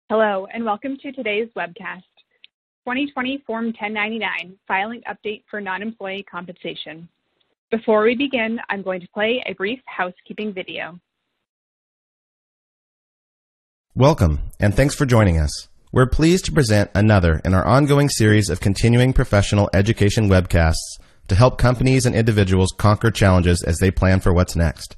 Hello, and welcome to today's webcast, 2020 Form 1099, Filing Update for Non-Employee Compensation. Before we begin, I'm going to play a brief housekeeping video. Welcome, and thanks for joining us. We're pleased to present another in our ongoing series of continuing professional education webcasts to help companies and individuals conquer challenges as they plan for what's next.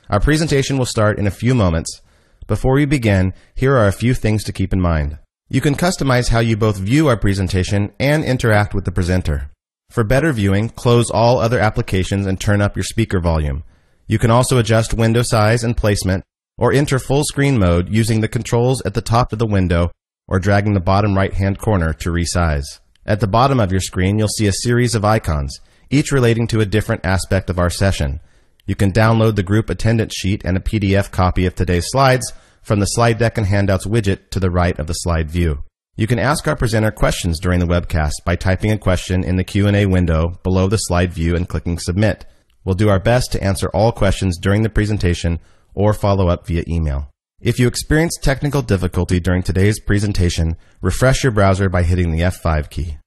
Our presentation will start in a few moments. Before we begin, here are a few things to keep in mind. You can customize how you both view our presentation and interact with the presenter. For better viewing, close all other applications and turn up your speaker volume. You can also adjust window size and placement or enter full screen mode using the controls at the top of the window or dragging the bottom right-hand corner to resize. At the bottom of your screen, you'll see a series of icons, each relating to a different aspect of our session. You can download the group attendance sheet and a PDF copy of today's slides from the slide deck and handouts widget to the right of the slide view. You can ask our presenter questions during the webcast by typing a question in the Q&A window below the slide view and clicking Submit. We'll do our best to answer all questions during the presentation or follow up via email. If you experience technical difficulty during today's presentation, refresh your browser by hitting the F5 key.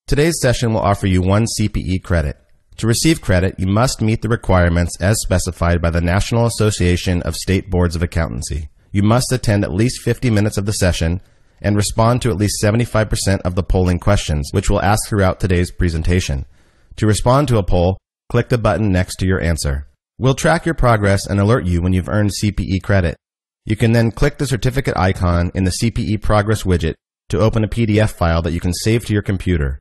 Today's session will offer you 1 CPE credit. To receive credit, you must meet the requirements as specified by the National Association of State Boards of Accountancy. You must attend at least 50 minutes of the session and respond to at least 75% of the polling questions, which we'll ask throughout today's presentation. To respond to a poll, click the button next to your answer. We'll track your progress and alert you when you've earned CPE credit. You can then click the certificate icon in the CPE Progress widget to open a PDF file that you can save to your computer.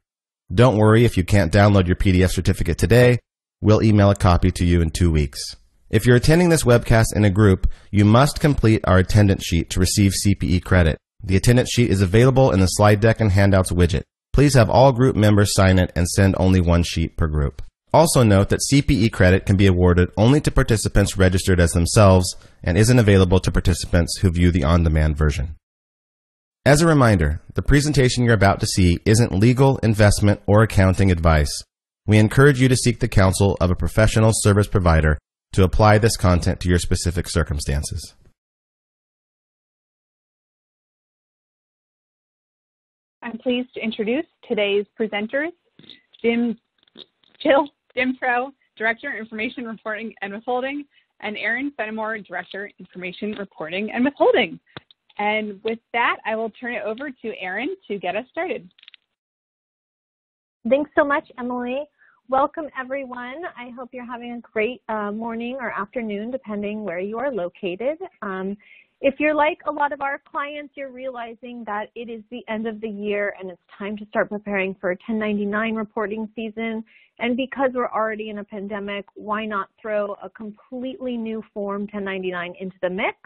Don't worry if you can't download your PDF certificate today. We'll email a copy to you in 2 weeks. If you're attending this webcast in a group, you must complete our attendance sheet to receive CPE credit. The attendance sheet is available in the slide deck and handouts widget. Please have all group members sign it and send only 1 sheet per group. Also note that CPE credit can be awarded only to participants registered as themselves and isn't available to participants who view the on-demand version. As a reminder, the presentation you're about to see isn't legal, investment, or accounting advice. We encourage you to seek the counsel of a professional service provider to apply this content to your specific circumstances. I'm pleased to introduce today's presenters, Jill Dymtrow, Director, Information Reporting and Withholding, and Erin, Fennimore, Director, Information Reporting and Withholding. And with that, I will turn it over to Erin to get us started. Thanks so much, Emily. Welcome, everyone. I hope you're having a great morning or afternoon, depending where you are located. If you're like a lot of our clients, you're realizing that it is the end of the year and it's time to start preparing for 1099 reporting season. And because we're already in a pandemic, why not throw a completely new Form 1099 into the mix?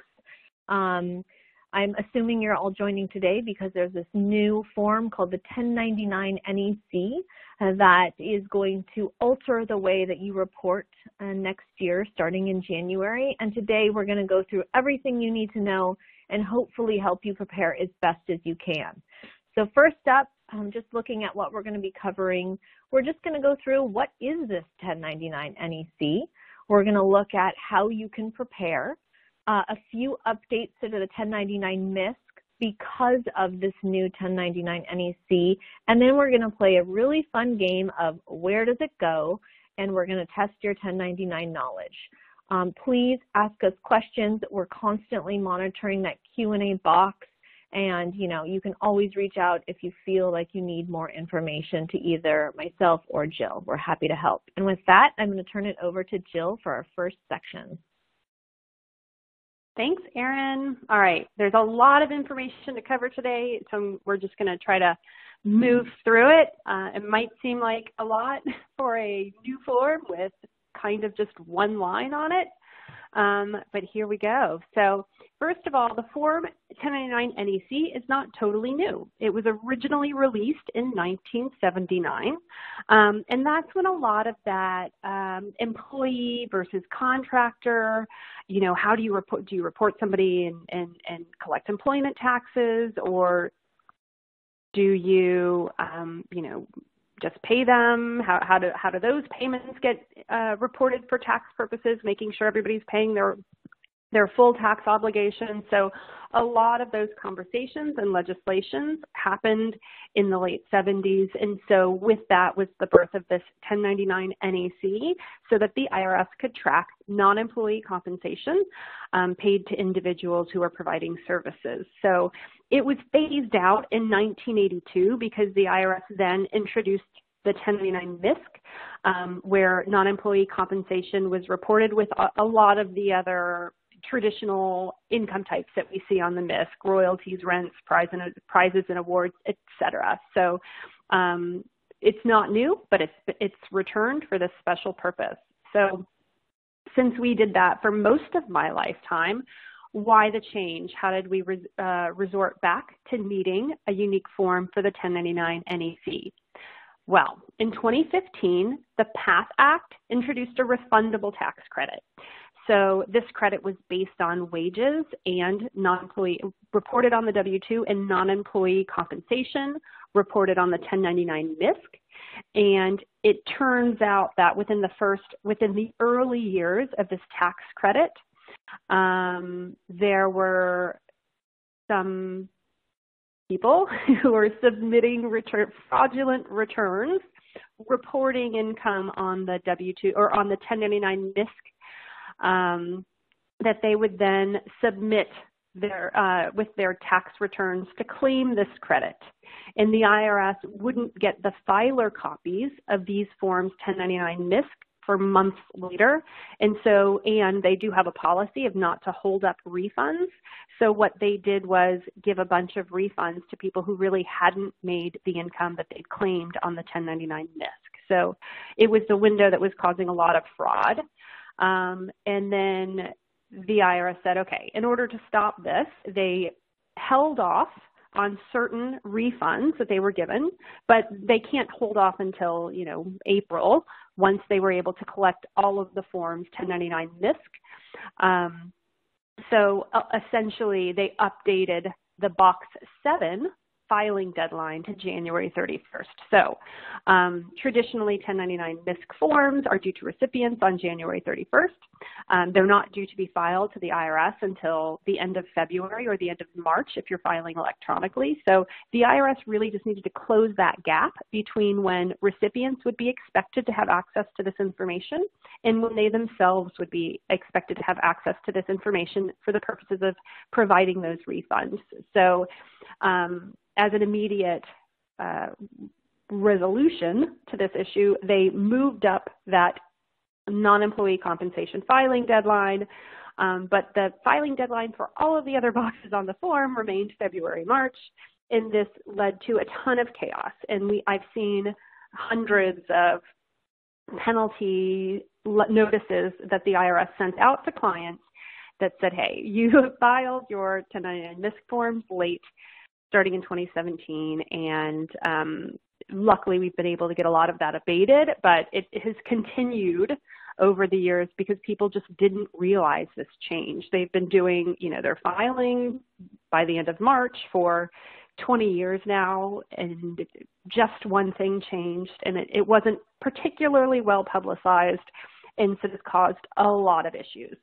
I'm assuming you're all joining today because there's this new form called the 1099 NEC that is going to alter the way that you report next year, starting in January. And today we're going to go through everything you need to know and hopefully help you prepare as best as you can. So first up, just looking at what we're going to be covering, we're just going to go through what is this 1099 NEC. We're going to look at how you can prepare. A few updates to the 1099 MISC because of this new 1099 NEC, and then we're going to play a really fun game of where does it go, and we're going to test your 1099 knowledge. Please ask us questions. We're constantly monitoring that Q&A box, and you can always reach out if you feel like you need more information to either myself or Jill. We're happy to help. And with that, I'm going to turn it over to Jill for our first section. Thanks, Erin. All right, there's a lot of information to cover today, so we're just going to try to move through it. It might seem like a lot for a new form with kind of just 1 line on it, but here we go. So first of all, the Form 1099 NEC is not totally new. It was originally released in 1979, and that's when a lot of that employee versus contractor, how do you report somebody and collect employment taxes, or do you, just pay them? How do those payments get reported for tax purposes, making sure everybody's paying their their full tax obligations. So a lot of those conversations and legislations happened in the late 70s. And so with that was the birth of this 1099 NAC so that the IRS could track non-employee compensation paid to individuals who are providing services. So it was phased out in 1982 because the IRS then introduced the 1099 MISC, where non-employee compensation was reported with a lot of the other traditional income types that we see on the MISC, royalties, rents, prizes and awards, etc. So it's not new, but it's returned for this special purpose. So since we did that for most of my lifetime, why the change? How did we resort back to needing a unique form for the 1099 NAC? Well, in 2015, the PATH Act introduced a refundable tax credit. So this credit was based on wages and non-employee reported on the W-2 and non-employee compensation reported on the 1099 MISC. And it turns out that within the early years of this tax credit, there were some people who are submitting fraudulent returns, reporting income on the W-2 or on the 1099 MISC, that they would then submit with their tax returns to claim this credit. And the IRS wouldn't get the filer copies of these forms 1099 MISC for months later. And they do have a policy of not to hold up refunds. So what they did was give a bunch of refunds to people who really hadn't made the income that they'd claimed on the 1099 MISC. So it was the window that was causing a lot of fraud. And then the IRS said, okay, in order to stop this, they held off on certain refunds that they were given, but they can't hold off until, April, once they were able to collect all of the forms 1099 MISC. So essentially they updated the Box 7 filing deadline to January 31st. So traditionally 1099 MISC forms are due to recipients on January 31st. They're not due to be filed to the IRS until the end of February or the end of March if you're filing electronically. So the IRS really just needed to close that gap between when recipients would be expected to have access to this information and when they themselves would be expected to have access to this information for the purposes of providing those refunds. So as an immediate resolution to this issue, they moved up that non-employee compensation filing deadline, but the filing deadline for all of the other boxes on the form remained February, March, and this led to a ton of chaos. And I've seen hundreds of penalty notices that the IRS sent out to clients that said, hey, you have filed your 1099 MISC forms late, starting in 2017, and luckily we've been able to get a lot of that abated, but it has continued over the years because people just didn't realize this change. They've been doing, their filing by the end of March for 20 years now, and just one thing changed, and it wasn't particularly well publicized, and so this caused a lot of issues.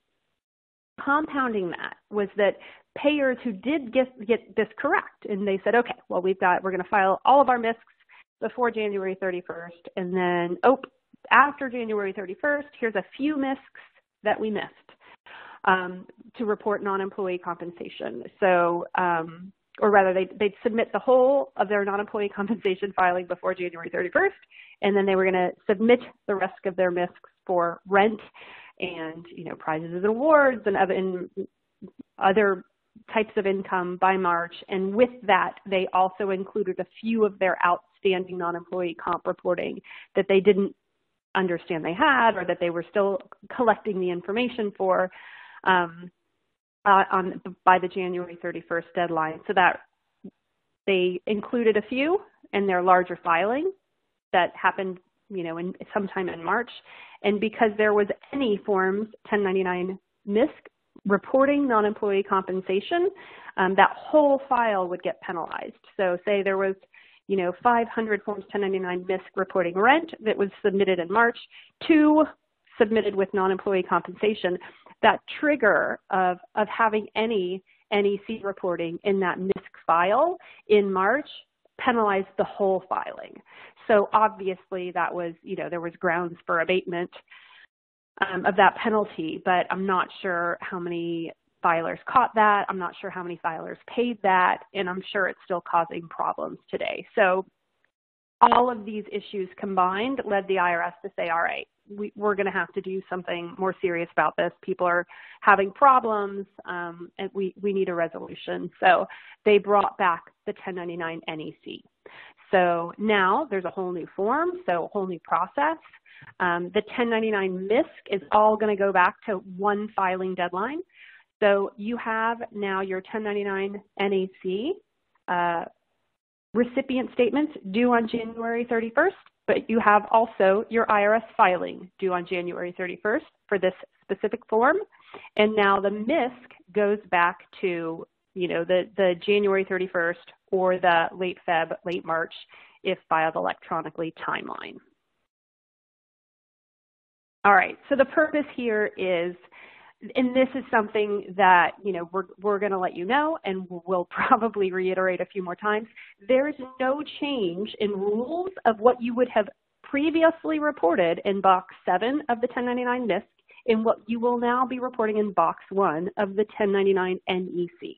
Compounding that was that payers who did get this correct, and they said, okay, well, we're going to file all of our MISCs before January 31st, and then, after January 31st, here's a few MISCs that we missed to report non-employee compensation. So, or rather, they'd submit the whole of their non-employee compensation filing before January 31st, and then they were going to submit the rest of their MISCs for rent and, prizes and awards and other types of income by March. And with that, they also included a few of their outstanding non-employee comp reporting that they didn't understand they had, or that they were still collecting the information for by the January 31st deadline. So that they included a few in their larger filing that happened, sometime in March. And because there was any forms 1099 MISC reporting non-employee compensation, that whole file would get penalized. So say there was 500 forms 1099 MISC reporting rent that was submitted in March, 2 submitted with non-employee compensation, that trigger of having any NEC reporting in that MISC file in March penalized the whole filing. So obviously that was, there was grounds for abatement of that penalty, but I'm not sure how many filers caught that. I'm not sure how many filers paid that, and I'm sure it's still causing problems today. So all of these issues combined led the IRS to say, all right, we're going to have to do something more serious about this. People are having problems, and we need a resolution. So they brought back the 1099 NEC. So now there's a whole new form, so a whole new process. The 1099 MISC is all going to go back to one filing deadline. So you have now your 1099 NEC recipient statements due on January 31st, but you have also your IRS filing due on January 31st for this specific form. And now the MISC goes back to, the January 31st or the late Feb, late March, if filed electronically timeline. All right, so the purpose here is, and this is something that, we're going to let you know, and we'll probably reiterate a few more times. There is no change in rules of what you would have previously reported in Box 7 of the 1099 MISC in what you will now be reporting in Box 1 of the 1099 NEC.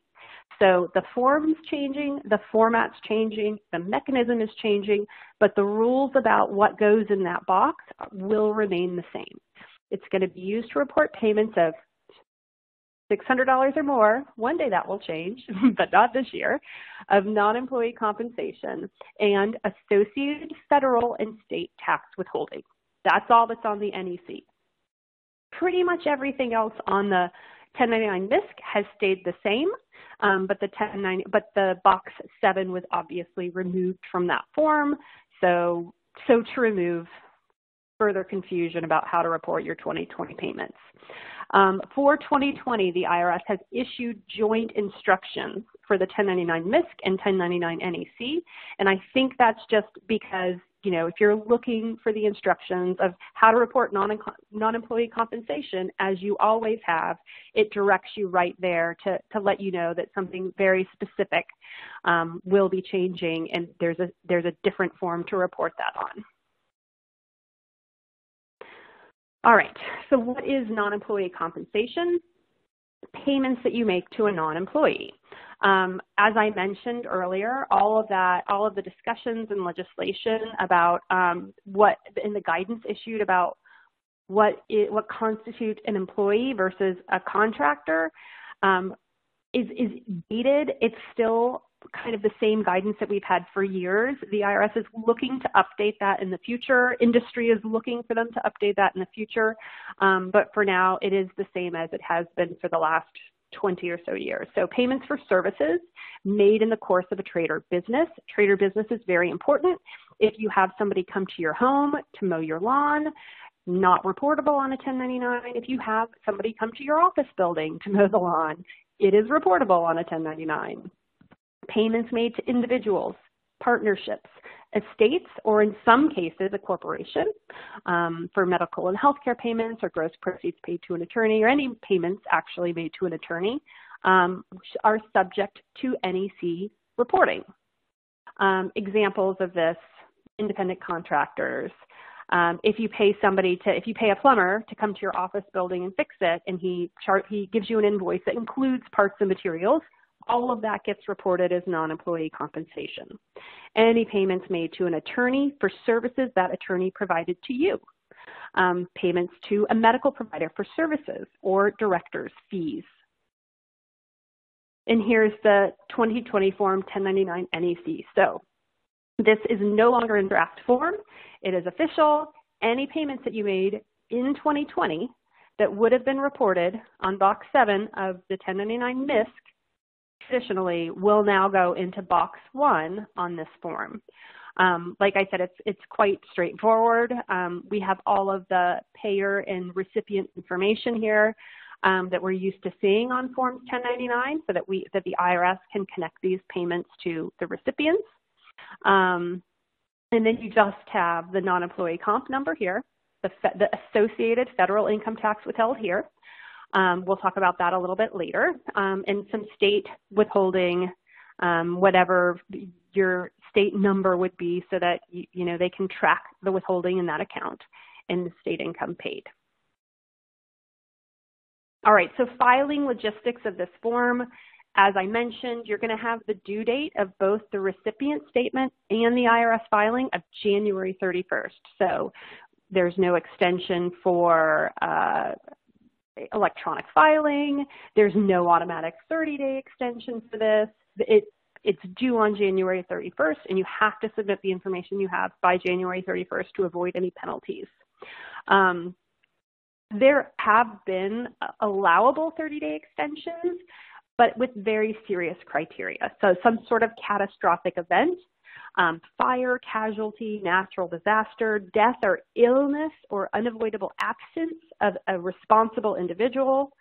So the form's changing, the format's changing, the mechanism is changing, but the rules about what goes in that box will remain the same. It's going to be used to report payments of $600 or more, one day that will change, but not this year, of non-employee compensation and associated federal and state tax withholding. That's all that's on the NEC. Pretty much everything else on the 1099 MISC has stayed the same, but the Box 7 was obviously removed from that form, so to remove further confusion about how to report your 2020 payments. For 2020, the IRS has issued joint instructions for the 1099 MISC and 1099 NEC, and I think that's just because, if you're looking for the instructions of how to report non-employee compensation, as you always have, it directs you right there to let you know that something very specific will be changing, and there's a different form to report that on. All right, so what is non-employee compensation? Payments that you make to a non-employee. As I mentioned earlier, all of the discussions and legislation about what in the guidance issued about what constitutes an employee versus a contractor is dated. It's still kind of the same guidance that we've had for years. The IRS is looking to update that in the future. Industry is looking for them to update that in the future. But for now, it is the same as it has been for the last 20 or so years. So payments for services made in the course of a trade or business. Trade or business is very important. If you have somebody come to your home to mow your lawn, not reportable on a 1099. If you have somebody come to your office building to mow the lawn, it is reportable on a 1099. Payments made to individuals, partnerships, estates, or in some cases a corporation for medical and healthcare payments or gross proceeds paid to an attorney or any payments actually made to an attorney are subject to NEC reporting. Examples of this, independent contractors. If you pay a plumber to come to your office building and fix it, and he gives you an invoice that includes parts and materials, all of that gets reported as non-employee compensation. Any payments made to an attorney for services that attorney provided to you. Payments to a medical provider for services or director's fees. And here's the 2020 Form 1099 NEC. So this is no longer in draft form. It is official. Any payments that you made in 2020 that would have been reported on Box 7 of the 1099 MISC traditionally will now go into Box 1 on this form. Like I said, it's quite straightforward. We have all of the payer and recipient information here that we're used to seeing on Forms 1099 so that the IRS can connect these payments to the recipients. And then you just have the non-employee comp number here, the associated federal income tax withheld here. We'll talk about that a little bit later, and some state withholding, whatever your state number would be, so that they can track the withholding in that account and the state income paid. All right, so filing logistics of this form. As I mentioned, you're going to have the due date of both the recipient statement and the IRS filing of January 31st. So there's no extension for electronic filing. There's no automatic 30-day extension for this. It's due on January 31st, and you have to submit the information you have by January 31st to avoid any penalties. There have been allowable 30-day extensions, but with very serious criteria. So some sort of catastrophic event, fire, casualty, natural disaster, death or illness, or unavoidable absence of a responsible individual,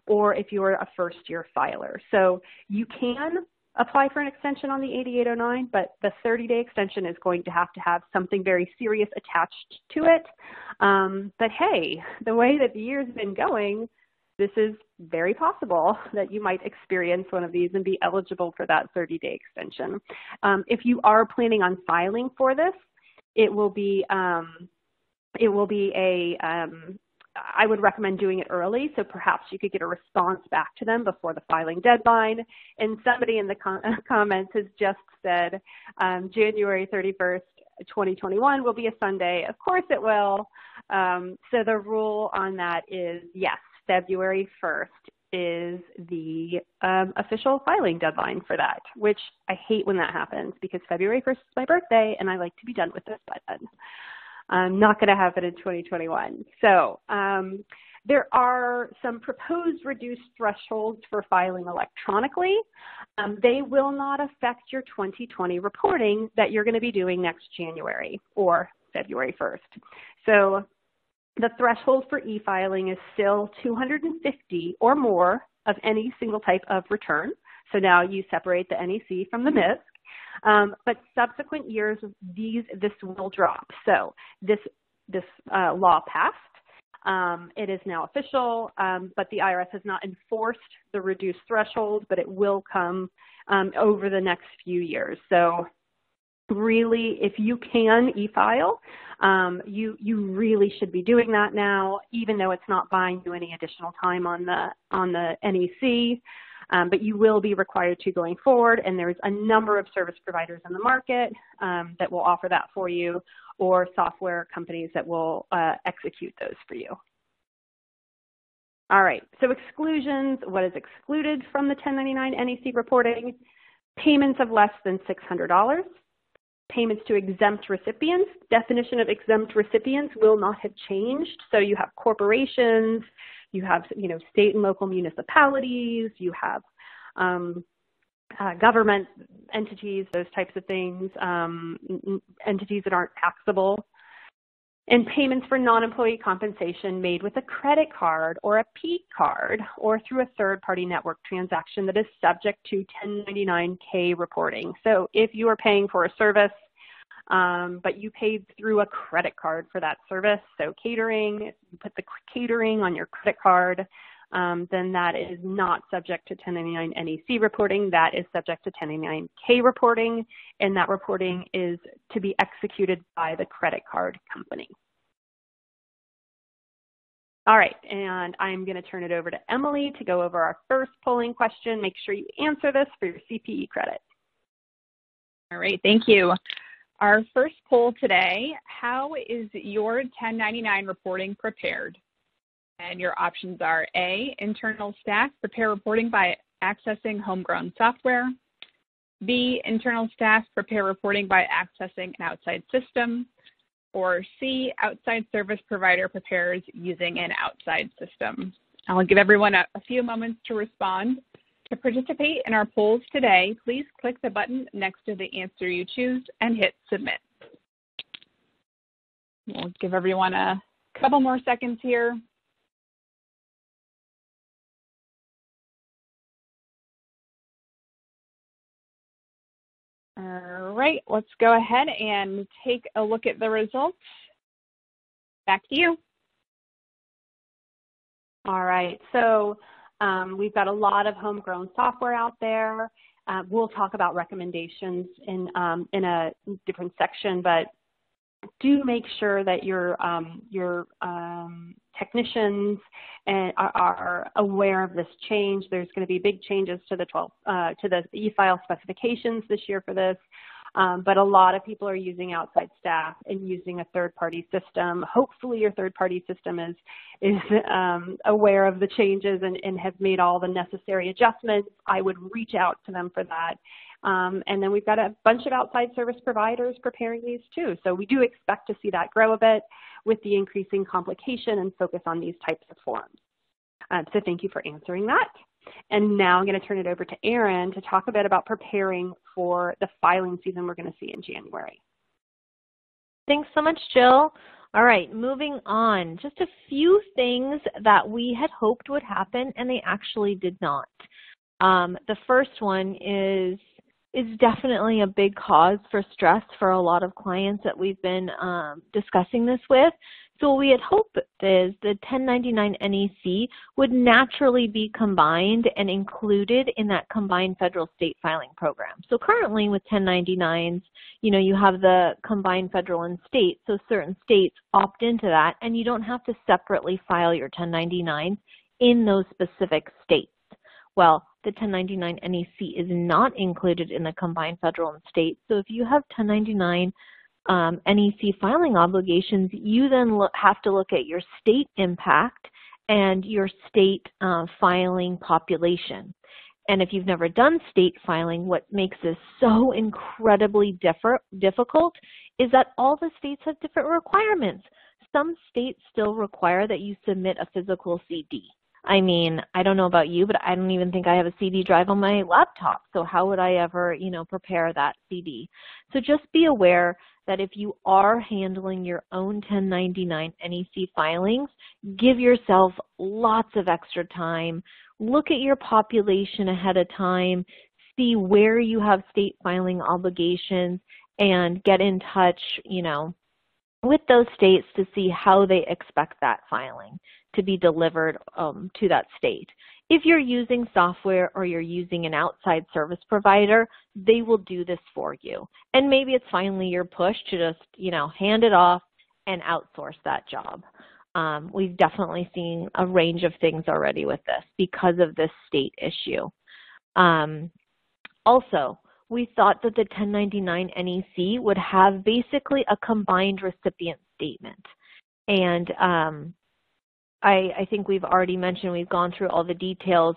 or if you're a first-year filer. So you can apply for an extension on the 8809, but the 30-day extension is going to have something very serious attached to it. But hey, the way that the year's been going, this is very possible that you might experience one of these and be eligible for that 30-day extension. If you are planning on filing for this, it will be I would recommend doing it early, so perhaps you could get a response back to them before the filing deadline. And somebody in the comments has just said January 31st, 2021 will be a Sunday. Of course it will. So the rule on that is, yes, February 1st is the official filing deadline for that, which I hate when that happens because February 1st is my birthday and I like to be done with this by then. Not going to happen in 2021. So there are some proposed reduced thresholds for filing electronically. They will not affect your 2020 reporting that you're going to be doing next January or February 1st. So the threshold for e-filing is still 250 or more of any single type of return. So now you separate the NEC from the MISC. But subsequent years, this will drop. So this law passed. It is now official, but the IRS has not enforced the reduced threshold, but it will come over the next few years. So really, if you can e-file, you really should be doing that now, even though it's not buying you any additional time on the NEC. But you will be required to going forward, and there's a number of service providers in the market that will offer that for you, or software companies that will execute those for you. All right, so exclusions, what is excluded from the 1099 NEC reporting? Payments of less than $600. Payments to exempt recipients. Definition of exempt recipients will not have changed. So you have corporations, you have, state and local municipalities, you have government entities, those types of things, entities that aren't taxable, and payments for non-employee compensation made with a credit card or a P card or through a third-party network transaction that is subject to 1099-K reporting. So if you are paying for a service, but you paid through a credit card for that service, so catering, you put the catering on your credit card, then that is not subject to 1099 NEC reporting. That is subject to 1099-K reporting, and that reporting is to be executed by the credit card company. All right, and I'm going to turn it over to Emily to go over our first polling question. Make sure you answer this for your CPE credit. All right, thank you. Our first poll today, how is your 1099 reporting prepared? And your options are A, internal staff prepare reporting by accessing homegrown software. B, internal staff prepare reporting by accessing an outside system. Or C, outside service provider prepares using an outside system. I'll give everyone a few moments to respond. To participate in our polls today, please click the button next to the answer you choose and hit submit. We'll give everyone a couple more seconds here. All right, let's go ahead and take a look at the results. back to you. All right, so we've got a lot of homegrown software out there. We'll talk about recommendations in a different section, but do make sure that your technicians are aware of this change. There's going to be big changes to the e-file specifications this year for this. But a lot of people are using outside staff and using a third-party system. Hopefully your third-party system is aware of the changes and has made all the necessary adjustments. I would reach out to them for that. And then we've got a bunch of outside service providers preparing these too. So we do expect to see that grow a bit with the increasing complication and focus on these types of forms. So thank you for answering that. And now I'm going to turn it over to Erin to talk a bit about preparing for the filing season we're going to see in January. Thanks so much, Jill. All right, moving on. Just a few things that we had hoped would happen and they actually did not. The first one is definitely a big cause for stress for a lot of clients that we've been discussing this with. So what we had hoped is the 1099 NEC would naturally be combined and included in that combined federal state filing program. So currently with 1099s, you have the combined federal and state, so certain states opt into that and you don't have to separately file your 1099s in those specific states. Well, the 1099 NEC is not included in the combined federal and state, so if you have 1099 NEC filing obligations, you then have to look at your state impact and your state filing population. And if you've never done state filing, what makes this so incredibly difficult is that all the states have different requirements. Some states still require that you submit a physical CD. I mean, I don't know about you, but I don't even think I have a CD drive on my laptop. So how would I ever, prepare that CD? So just be aware that if you are handling your own 1099 NEC filings, give yourself lots of extra time. Look at your population ahead of time, see where you have state filing obligations, and get in touch, with those states to see how they expect that filing to be delivered to that state. If you're using software or you're using an outside service provider, they will do this for you. And maybe it's finally your push to just, hand it off and outsource that job. We've definitely seen a range of things already with this because of this state issue. Also, we thought that the 1099 NEC would have basically a combined recipient statement. And I think we've already mentioned, we've gone through all the details.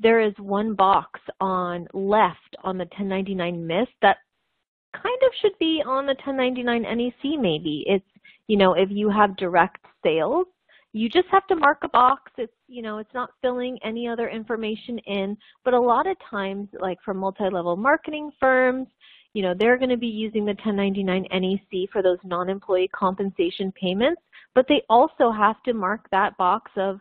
There is one box left on the 1099 MIS that kind of should be on the 1099 NEC maybe. It's, if you have direct sales, you just have to mark a box. It's, it's not filling any other information in. But a lot of times, like for multi-level marketing firms, they're going to be using the 1099 NEC for those non-employee compensation payments, but they also have to mark that box of,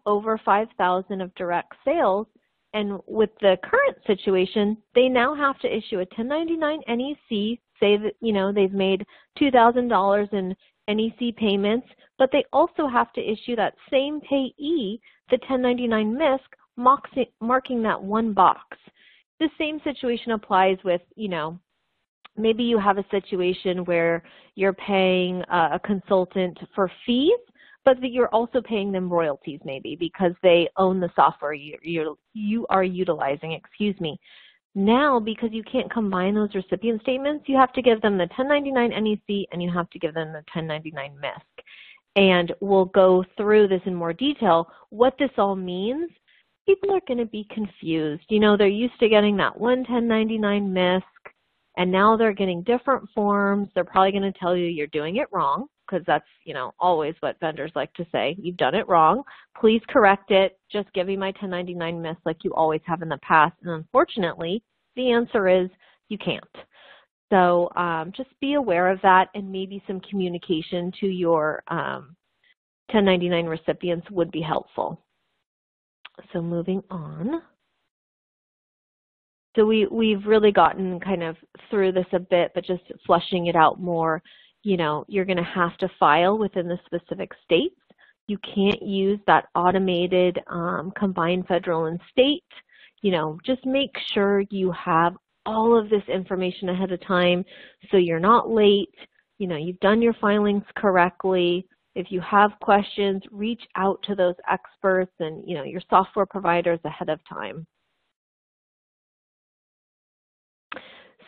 over 5,000 of direct sales. And with the current situation, they now have to issue a 1099 NEC, say that, they've made $2,000 in NEC payments, but they also have to issue that same payee the 1099 MISC, marking that one box. The same situation applies with, maybe you have a situation where you're paying a consultant for fees, but that you're also paying them royalties maybe because they own the software you are utilizing, Now, because you can't combine those recipient statements, you have to give them the 1099 NEC and you have to give them the 1099 MISC. And we'll go through this in more detail. What this all means, people are going to be confused. They're used to getting that one 1099 MISC, and now they're getting different forms. They're probably going to tell you you're doing it wrong, because that's, always what vendors like to say. You've done it wrong. Please correct it. Just give me my 1099 MISC like you always have in the past. And unfortunately, the answer is you can't. So just be aware of that, and maybe some communication to your 1099 recipients would be helpful. So moving on. So we've really gotten kind of through this a bit, but just fleshing it out more. you're going to have to file within the specific states. You can't use that automated combined federal and state. Just make sure you have all of this information ahead of time so you're not late. You've done your filings correctly. If you have questions, reach out to those experts and, your software providers ahead of time.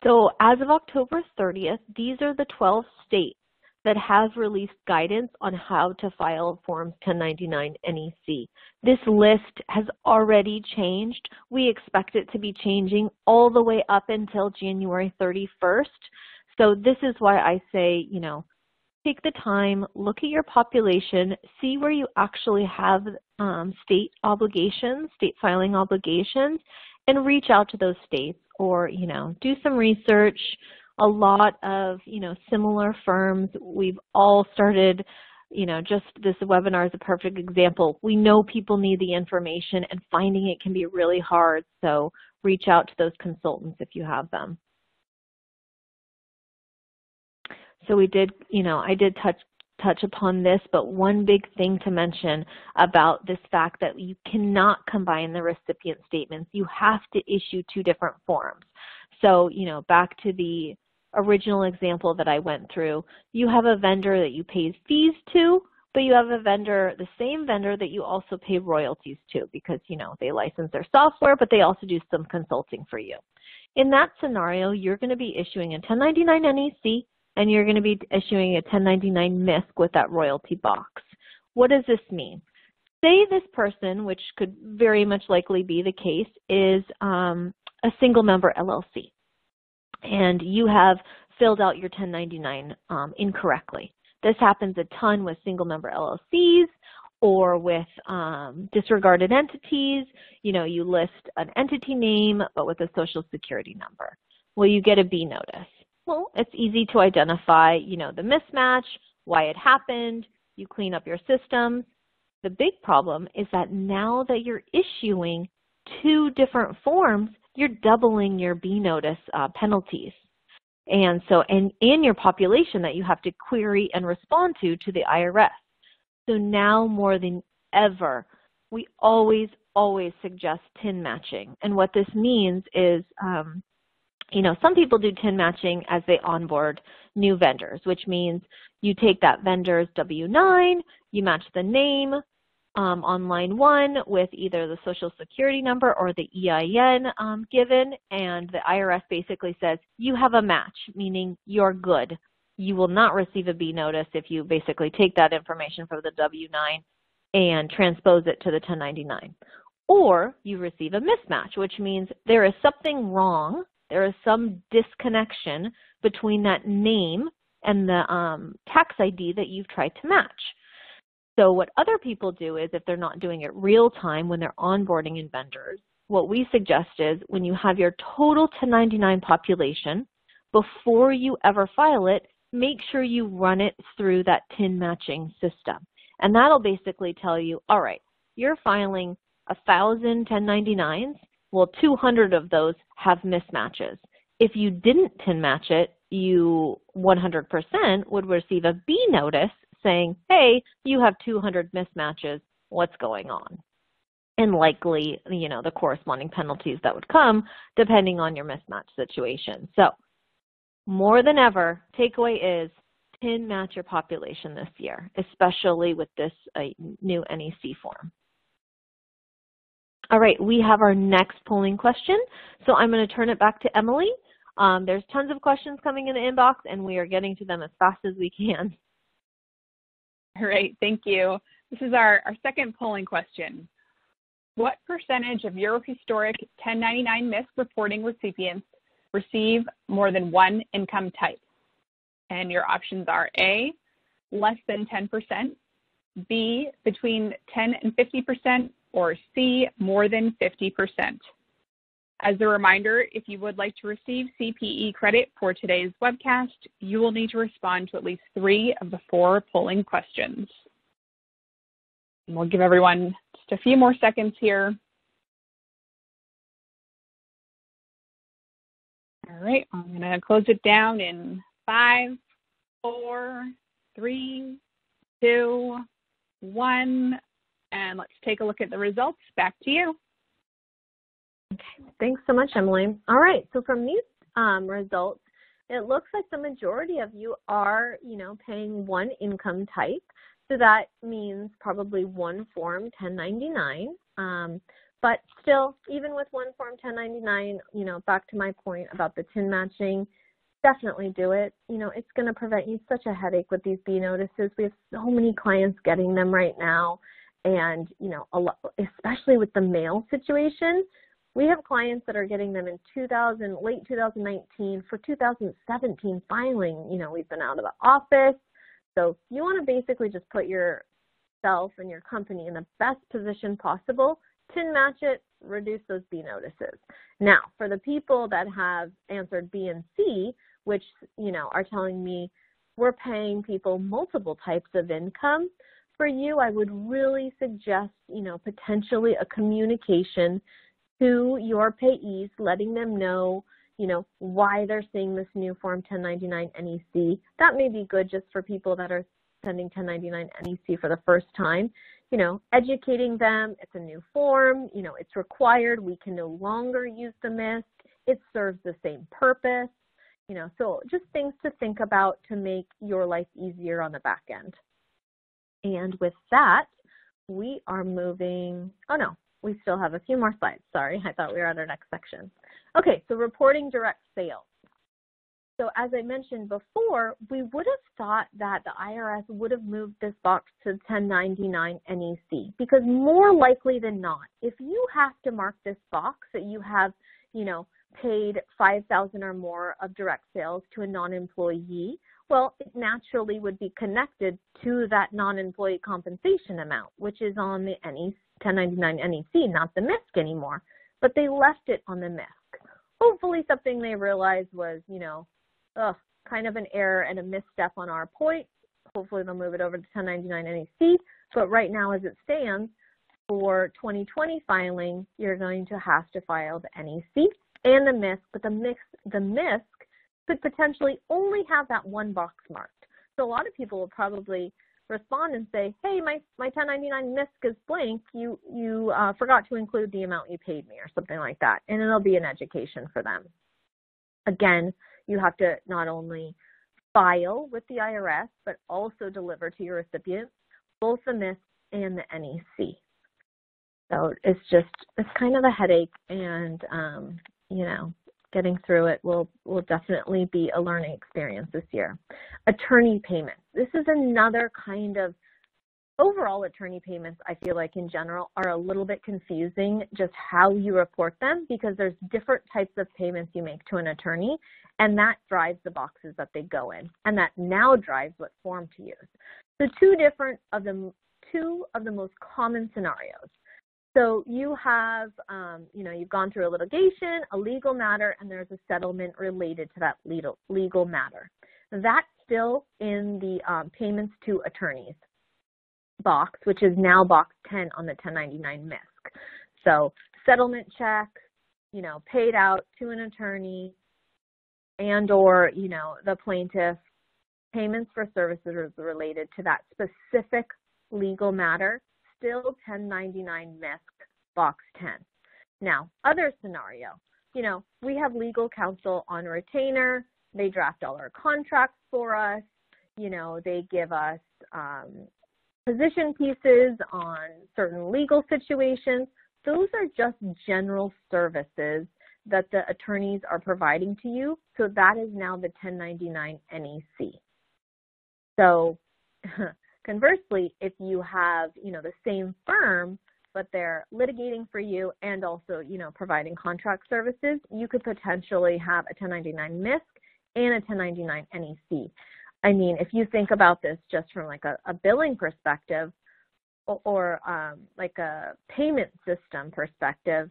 So as of October 30th, these are the 12 states that have released guidance on how to file Forms 1099 NEC. This list has already changed. We expect it to be changing all the way up until January 31st. So this is why I say, take the time, look at your population, see where you actually have state obligations, state filing obligations, and reach out to those states or, do some research. A lot of, similar firms, we've all started, just this webinar is a perfect example. We know people need the information and finding it can be really hard. So reach out to those consultants if you have them. So we did, I did touch upon this, but one big thing to mention about this fact that you cannot combine the recipient statements. You have to issue two different forms. So, back to the original example that I went through, you have a vendor that you pay fees to, but you have a vendor, the same vendor that you also pay royalties to because, they license their software, but they also do some consulting for you. In that scenario, you're going to be issuing a 1099 NEC and you're going to be issuing a 1099 MISC with that royalty box. What does this mean? Say this person, which could very much likely be the case, is a single member LLC, and you have filled out your 1099 incorrectly. This happens a ton with single member LLCs or with disregarded entities. You list an entity name, but with a social security number. Well, you get a B notice. Well, it's easy to identify, the mismatch, why it happened. You clean up your systems. The big problem is that now that you're issuing two different forms, you're doubling your B notice penalties. And so, and your population that you have to query and respond to the IRS. So now more than ever, we always suggest TIN matching. And what this means is, some people do TIN matching as they onboard new vendors, which means you take that vendor's W-9, you match the name on line 1 with either the social security number or the EIN given, and the IRS basically says you have a match, meaning you're good. You will not receive a B notice if you basically take that information from the W-9 and transpose it to the 1099. Or you receive a mismatch, which means there is something wrong. There is some disconnection between that name and the tax ID that you've tried to match. So what other people do is if they're not doing it real time when they're onboarding in vendors, what we suggest is when you have your total 1099 population, before you ever file it, make sure you run it through that TIN matching system. And that'll basically tell you, all right, you're filing 1,000 1099s. Well, 200 of those have mismatches. If you didn't TIN match it, you 100% would receive a B notice saying, hey, you have 200 mismatches. What's going on? And likely, the corresponding penalties that would come depending on your mismatch situation. So more than ever, takeaway is TIN match your population this year, especially with this new NEC form. All right, we have our next polling question. So I'm going to turn it back to Emily. There's tons of questions coming in the inbox, and we are getting to them as fast as we can. All right, thank you. This is our second polling question. What percentage of your historic 1099 MISC reporting recipients receive more than one income type? And your options are A, less than 10%, B, between 10 and 50%, or C, more than 50%. As a reminder, if you would like to receive CPE credit for today's webcast, you will need to respond to at least 3 of the 4 polling questions. And we'll give everyone just a few more seconds here. All right, I'm going to close it down in 5, 4, 3, 2, 1, and let's take a look at the results. Back to you. Okay, thanks so much, Emily. All right, so from these results, it looks like the majority of you are, paying one income type. So that means probably one Form 1099. But still, even with one Form 1099, back to my point about the TIN matching, definitely do it. It's going to prevent you such a headache with these B notices. We have so many clients getting them right now. And, a lot, especially with the mail situation, we have clients that are getting them in late 2019 for 2017 filing. We've been out of the office. So you want to basically just put yourself and your company in the best position possible, TIN match it, reduce those B notices. Now, for the people that have answered B and C, which, are telling me we're paying people multiple types of income, for you, I would really suggest, potentially a communication to your payees, letting them know, why they're seeing this new Form 1099 NEC. That may be good just for people that are sending 1099 NEC for the first time. Educating them, it's a new form, it's required. We can no longer use the MISC. It serves the same purpose. So just things to think about to make your life easier on the back end. And with that, we are moving, we still have a few more slides. Sorry, I thought we were at our next section. Okay, so reporting direct sales. So as I mentioned before, we would have thought that the IRS would have moved this box to 1099 NEC because more likely than not, if you have to mark this box that you have, paid $5,000 or more of direct sales to a non-employee, well, it naturally would be connected to that non-employee compensation amount, which is on the 1099 NEC, not the MISC anymore, but they left it on the MISC. Hopefully something they realized was, kind of an error and a misstep on our point. Hopefully they'll move it over to 1099 NEC, but right now as it stands, for 2020 filing, you're going to have to file the NEC and the MISC, but the MISC could potentially only have that one box marked. So a lot of people will probably respond and say, hey, my 1099 MISC is blank. You forgot to include the amount you paid me or something like that, and it'll be an education for them. Again, you have to not only file with the IRS, but also deliver to your recipient both the MISC and the NEC. So it's kind of a headache, and getting through it will definitely be a learning experience this year. Attorney payments. This is another kind of, overall attorney payments, I feel like in general, are a little bit confusing just how you report them because there's different types of payments you make to an attorney, and that drives the boxes that they go in, and that now drives what form to use. So two of the most common scenarios. So you have, you've gone through a litigation, a legal matter, and there's a settlement related to that legal matter. That's still in the payments to attorneys box, which is now box 10 on the 1099 MISC. So settlement checks, paid out to an attorney and or, the plaintiff, payments for services related to that specific legal matter, still 1099 MISC box 10. Now, other scenario, we have legal counsel on retainer. They draft all our contracts for us. They give us position pieces on certain legal situations. Those are just general services that the attorneys are providing to you. So that is now the 1099 NEC. So conversely, if you have, the same firm, but they're litigating for you and also, providing contract services, you could potentially have a 1099 MISC and a 1099 NEC. I mean, if you think about this just from like a billing perspective or like a payment system perspective,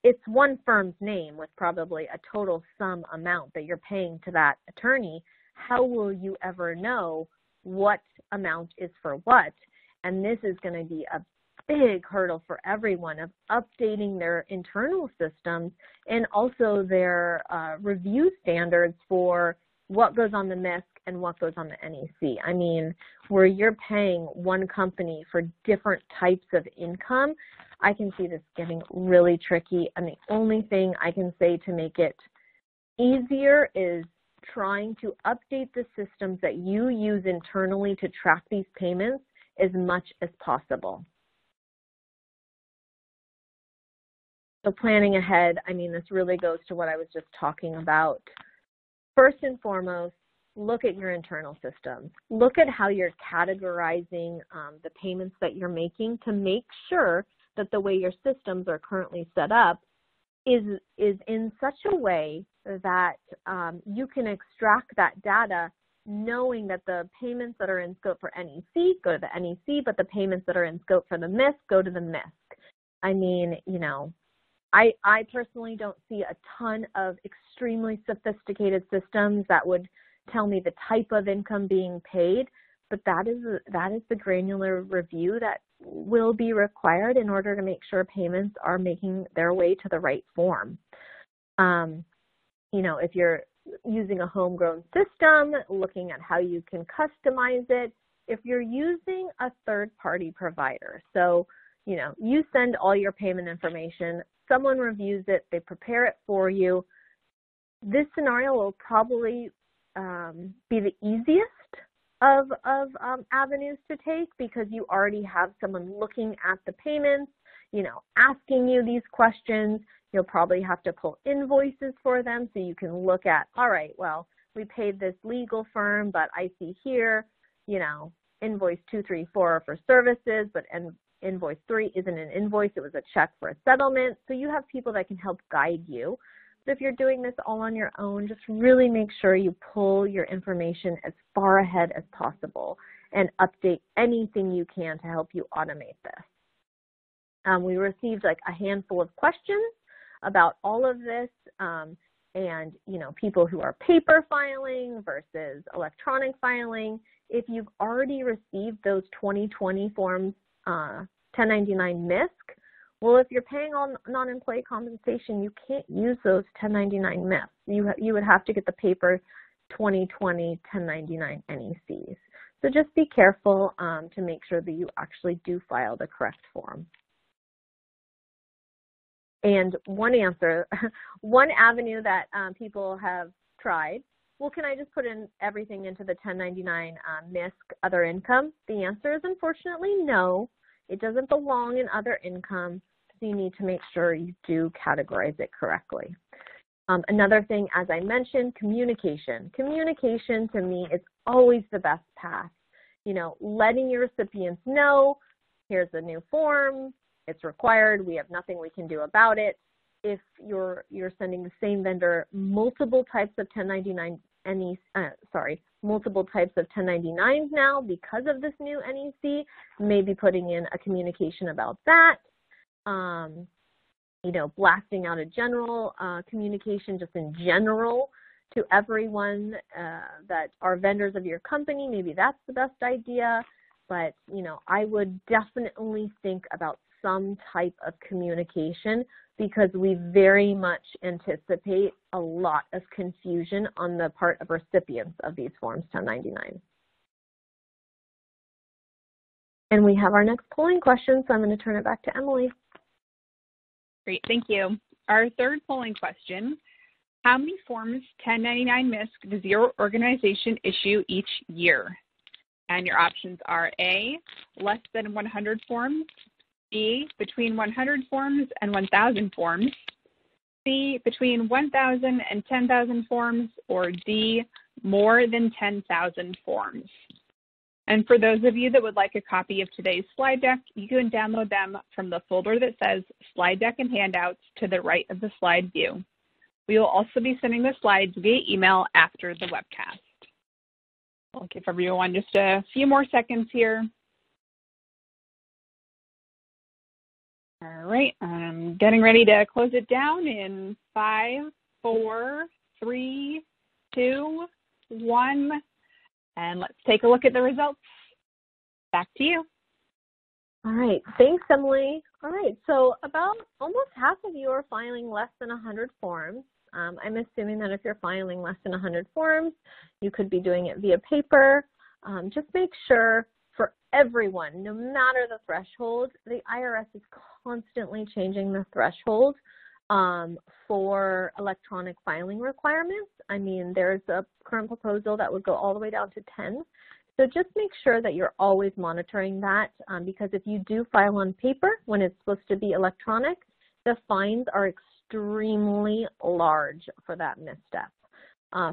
it's one firm's name with probably a total sum amount that you're paying to that attorney. How will you ever know what amount is for what? And this is going to be a big hurdle for everyone of updating their internal systems and also their review standards for what goes on the MISC and what goes on the NEC. I mean, where you're paying one company for different types of income, I can see this getting really tricky. And the only thing I can say to make it easier is trying to update the systems that you use internally to track these payments as much as possible. So planning ahead, I mean, this really goes to what I was just talking about. First and foremost, look at your internal systems. Look at how you're categorizing the payments that you're making to make sure that the way your systems are currently set up is in such a way that you can extract that data knowing that the payments that are in scope for NEC go to the NEC, but the payments that are in scope for the MISC go to the MISC. I mean, you know, I personally don't see a ton of extremely sophisticated systems that would tell me the type of income being paid, but that is the granular review that will be required in order to make sure payments are making their way to the right form. You know, if you're using a homegrown system, looking at how you can customize it. If you're using a third-party provider, so, you know, you send all your payment information, someone reviews it, they prepare it for you. This scenario will probably be the easiest of avenues to take because you already have someone looking at the payments, you know, asking you these questions. You'll probably have to pull invoices for them so you can look at, all right, well, we paid this legal firm, but I see here, you know, invoice 234 for services, but invoice 3 isn't an invoice, it was a check for a settlement. So you have people that can help guide you. But if you're doing this all on your own, just really make sure you pull your information as far ahead as possible and update anything you can to help you automate this. We received like a handful of questions about all of this and, you know, people who are paper filing versus electronic filing. If you've already received those 2020 forms, 1099 MISC, well, if you're paying on non-employee compensation, you can't use those 1099 MISC. You would have to get the paper 2020 1099 NECs. So just be careful to make sure that you actually do file the correct form. And one avenue that people have tried, well, can I just put in everything into the 1099 MISC other income? The answer is unfortunately no. It doesn't belong in other income, so you need to make sure you do categorize it correctly. Another thing, as I mentioned, communication. Communication to me is always the best path. You know, letting your recipients know, here's a new form, it's required, we have nothing we can do about it. If you're sending the same vendor multiple types of 1099 multiple types of 1099s now because of this new NEC, maybe putting in a communication about that. You know, blasting out a general communication just in general to everyone that are vendors of your company. Maybe that's the best idea. But, you know, I would definitely think about some type of communication because we very much anticipate a lot of confusion on the part of recipients of these Forms 1099. And we have our next polling question, so I'm going to turn it back to Emily. Great, thank you. Our third polling question, how many Forms 1099 MISC does your organization issue each year? And your options are A, less than 100 forms, B, between 100 forms and 1,000 forms, C, between 1,000 and 10,000 forms, or D, more than 10,000 forms. And for those of you that would like a copy of today's slide deck, you can download them from the folder that says Slide Deck and Handouts to the right of the slide view. We will also be sending the slides via email after the webcast. I'll give everyone just a few more seconds here. All right, I'm getting ready to close it down in 5, 4, 3, 2, 1, and let's take a look at the results. Back to you. All right, thanks, Emily. All right, so about almost half of you are filing less than 100 forms. I'm assuming that if you're filing less than 100 forms, you could be doing it via paper. Just make sure for everyone, no matter the threshold, the IRS is constantly changing the threshold for electronic filing requirements. I mean, there's a current proposal that would go all the way down to 10. So just make sure that you're always monitoring that because if you do file on paper when it's supposed to be electronic, the fines are extremely large for that misstep.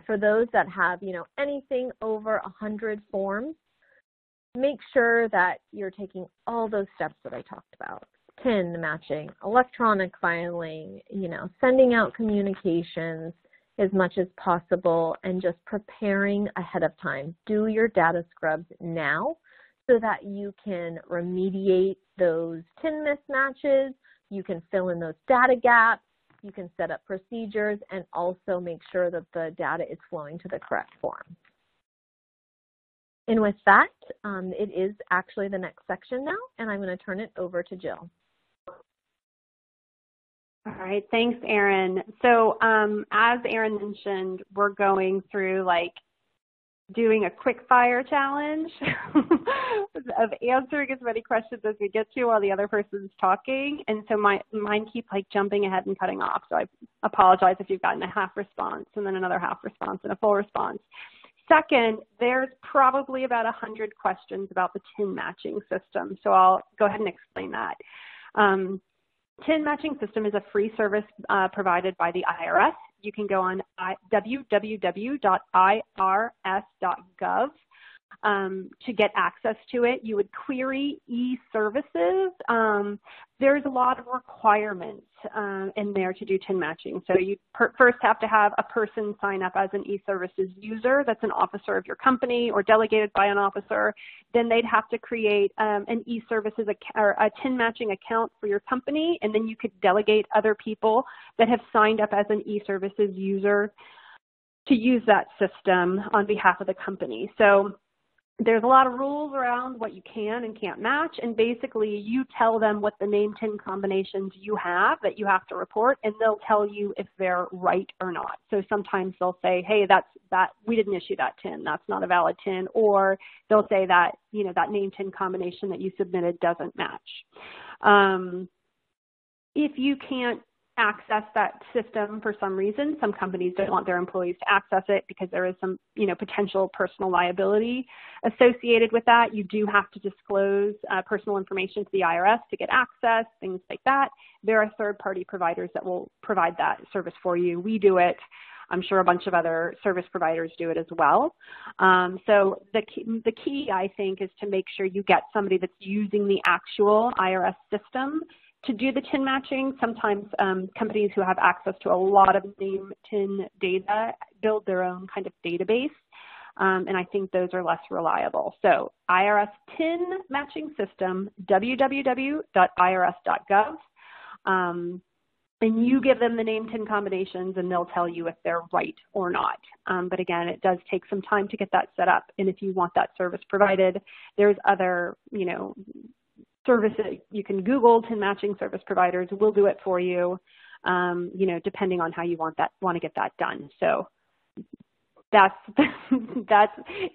For those that have, anything over 100 forms, make sure that you're taking all those steps that I talked about. TIN matching, electronic filing, sending out communications as much as possible, and just preparing ahead of time. Do your data scrubs now so that you can remediate those TIN mismatches, you can fill in those data gaps, you can set up procedures, and also make sure that the data is flowing to the correct form. And with that, it is actually the next section now, and I'm going to turn it over to Jill. All right, thanks, Erin. So as Erin mentioned, we're going through doing a quick fire challenge of answering as many questions as we get to while the other person's talking. And so mine keep jumping ahead and cutting off. So I apologize if you've gotten a half response and then another half response and a full response. Second, there's probably about 100 questions about the TIN matching system. So I'll go ahead and explain that. TIN matching system is a free service provided by the IRS. You can go on www.irs.gov to get access to it. You would query e-services. There's a lot of requirements in there to do TIN matching. So you first have to have a person sign up as an e-services user that's an officer of your company or delegated by an officer. Then they'd have to create an e-services or a TIN matching account for your company, and then you could delegate other people that have signed up as an e-services user to use that system on behalf of the company. So there's a lot of rules around what you can and can't match, and basically you tell them what the name TIN combinations you have that you have to report, and they'll tell you if they're right or not. So sometimes they'll say, hey, we didn't issue that TIN, that's not a valid TIN, or they'll say that, that name TIN combination that you submitted doesn't match. If you can't access that system for some reason, some companies don't want their employees to access it because there is some, potential personal liability associated with that. You do have to disclose personal information to the IRS to get access, things like that. There are third-party providers that will provide that service for you. We do it. I'm sure a bunch of other service providers do it as well. So the key, I think, is to make sure you get somebody that's using the actual IRS system to do the TIN matching. Sometimes companies who have access to a lot of name TIN data build their own kind of database, and I think those are less reliable. So IRS TIN matching system, www.irs.gov, and you give them the name TIN combinations and they'll tell you if they're right or not. But again, it does take some time to get that set up, and if you want that service provided, there's other, service, you can Google TIN matching service providers. We'll do it for you, depending on how you want to get that done. So that's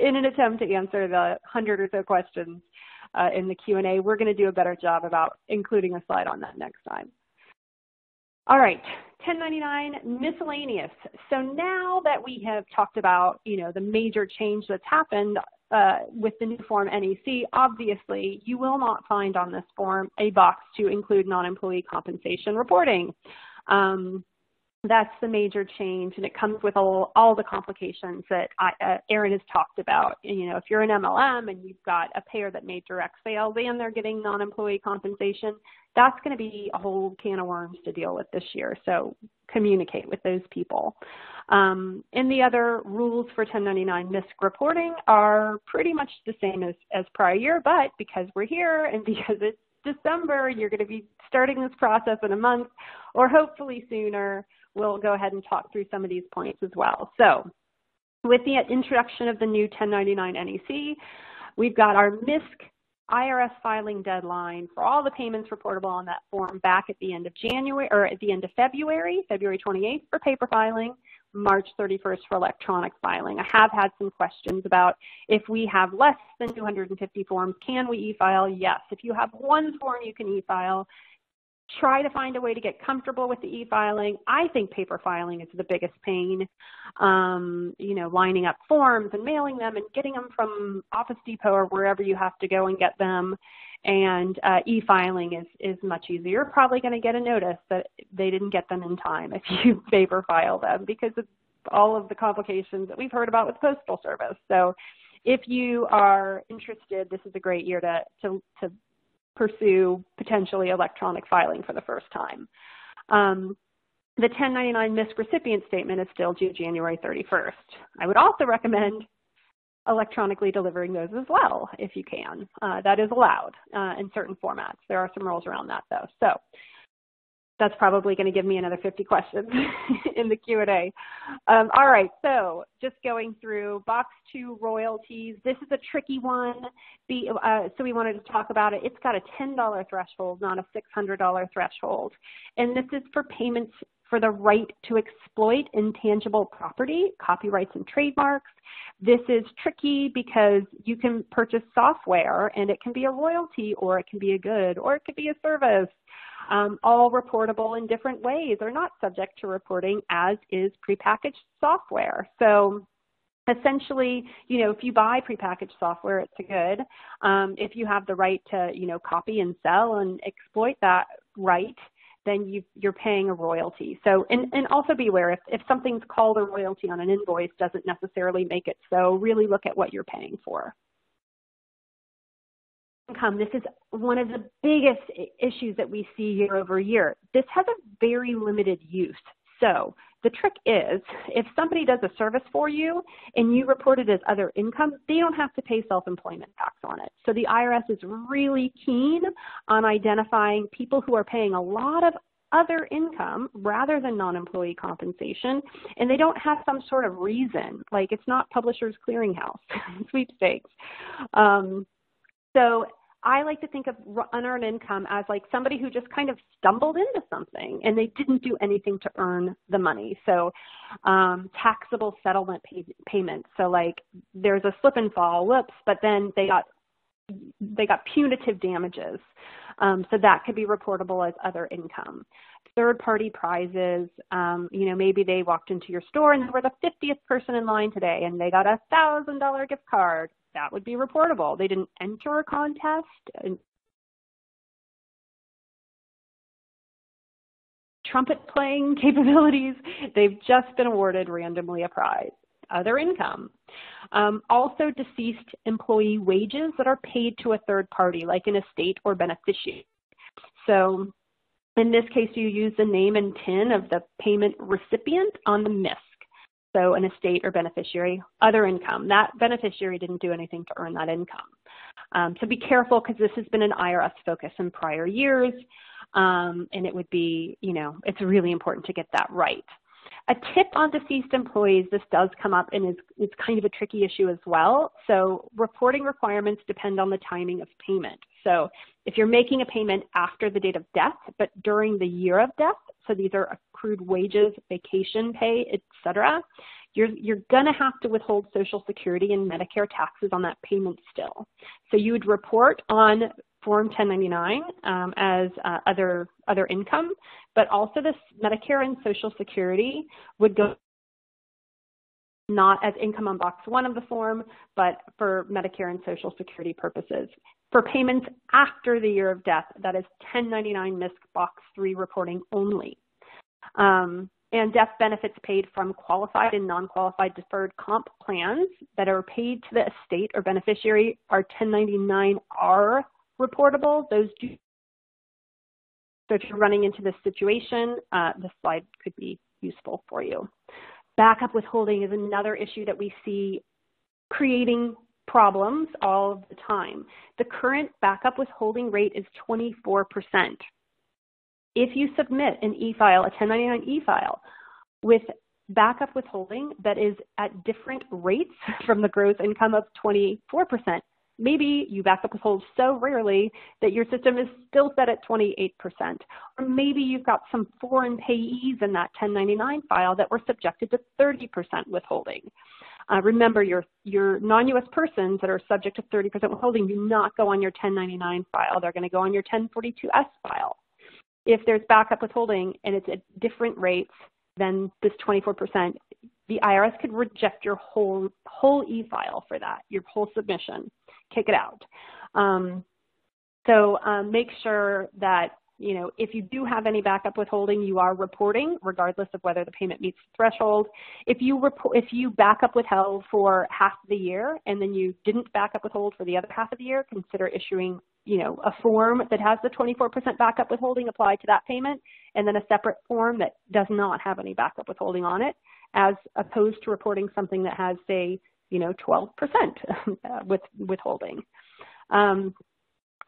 in an attempt to answer the 100 or so questions in the Q&A. We're going to do a better job about including a slide on that next time. All right, 1099 miscellaneous. So now that we have talked about, the major change that's happened with the new form NEC, obviously you will not find on this form a box to include non-employee compensation reporting. That's the major change, and it comes with all the complications that Erin has talked about. If you're an MLM and you've got a payer that made direct sales and they're getting non-employee compensation, that's going to be a whole can of worms to deal with this year. So communicate with those people. And the other rules for 1099 MISC reporting are pretty much the same as prior year, but because we're here and because it's December, you're going to be starting this process in a month or hopefully sooner. We'll go ahead and talk through some of these points as well. So with the introduction of the new 1099 NEC, we've got our MISC IRS filing deadline for all the payments reportable on that form back at the end of January, or at the end of February 28th for paper filing, March 31st for electronic filing. I have had some questions about if we have less than 250 forms, can we e-file? Yes. If you have one form, you can e-file. Try to find a way to get comfortable with the e-filing. I think paper filing is the biggest pain, lining up forms and mailing them and getting them from Office Depot or wherever you have to go and get them. And e-filing is much easier. You're probably going to get a notice that they didn't get them in time if you paper file them because of all of the complications that we've heard about with Postal Service. So if you are interested, this is a great year to pursue potentially electronic filing for the first time. The 1099 MISC recipient statement is still due January 31st. I would also recommend electronically delivering those as well, if you can. That is allowed in certain formats. There are some rules around that, though. So that's probably going to give me another 50 questions in the Q&A. All right, so just going through box 2 royalties. This is a tricky one, so we wanted to talk about it. It's got a $10 threshold, not a $600 threshold. And this is for payments for the right to exploit intangible property, copyrights and trademarks. This is tricky because you can purchase software and it can be a royalty or it can be a good or it could be a service. All reportable in different ways are not subject to reporting, as is prepackaged software. So essentially, if you buy prepackaged software, it's a good. If you have the right to, copy and sell and exploit that right, then you're paying a royalty. So, and also be aware, if something's called a royalty on an invoice, doesn't necessarily make it so. Really look at what you're paying for. Income. This is one of the biggest issues that we see year over year. This has a very limited use. So the trick is, if somebody does a service for you and you report it as other income, they don't have to pay self-employment tax on it. So the IRS is really keen on identifying people who are paying a lot of other income rather than non-employee compensation, and they don't have some sort of reason, like it's not Publishers Clearinghouse sweepstakes. So I like to think of unearned income as like somebody who just kind of stumbled into something and they didn't do anything to earn the money. So taxable settlement payments. So like there's a slip and fall, whoops, but then they got punitive damages. So that could be reportable as other income. Third-party prizes, maybe they walked into your store and they were the 50th person in line today and they got a $1,000 gift card. That would be reportable. They didn't enter a contest. Trumpet playing capabilities, they've just been awarded randomly a prize. Other income. Also deceased employee wages that are paid to a third party, like an estate or beneficiary. So in this case, you use the name and TIN of the payment recipient on the MISC. So an estate or beneficiary, other income. That beneficiary didn't do anything to earn that income. So be careful because this has been an IRS focus in prior years, and it would be, it's really important to get that right. A tip on deceased employees, this does come up and it's kind of a tricky issue as well. So reporting requirements depend on the timing of payment. So if you're making a payment after the date of death, but during the year of death, so these are accrued wages, vacation pay, etc., you're going to have to withhold Social Security and Medicare taxes on that payment still. So you would report on Form 1099 as other income, but also this Medicare and Social Security would go not as income on box 1 of the form, but for Medicare and Social Security purposes. For payments after the year of death, that is 1099 MISC box 3 reporting only. And death benefits paid from qualified and non-qualified deferred comp plans that are paid to the estate or beneficiary are 1099-R reportable. Those do. So if you're running into this situation, this slide could be useful for you. Backup withholding is another issue that we see creating problems all of the time. The current backup withholding rate is 24%. If you submit an e-file, a 1099 e-file, with backup withholding that is at different rates from the gross income of 24%, Maybe you back up withhold so rarely that your system is still set at 28%. Or maybe you've got some foreign payees in that 1099 file that were subjected to 30% withholding. Remember, your non-U.S. persons that are subject to 30% withholding do not go on your 1099 file. They're going to go on your 1042S file. If there's backup withholding and it's at different rates than this 24%, the IRS could reject your whole e-file for that, your whole submission, kick it out. So make sure that, if you do have any backup withholding, you are reporting, regardless of whether the payment meets the threshold. If you back up withheld for half of the year and then you didn't back up withhold for the other half of the year, consider issuing, a form that has the 24% backup withholding applied to that payment, and then a separate form that does not have any backup withholding on it, as opposed to reporting something that has, say, 12% with withholding.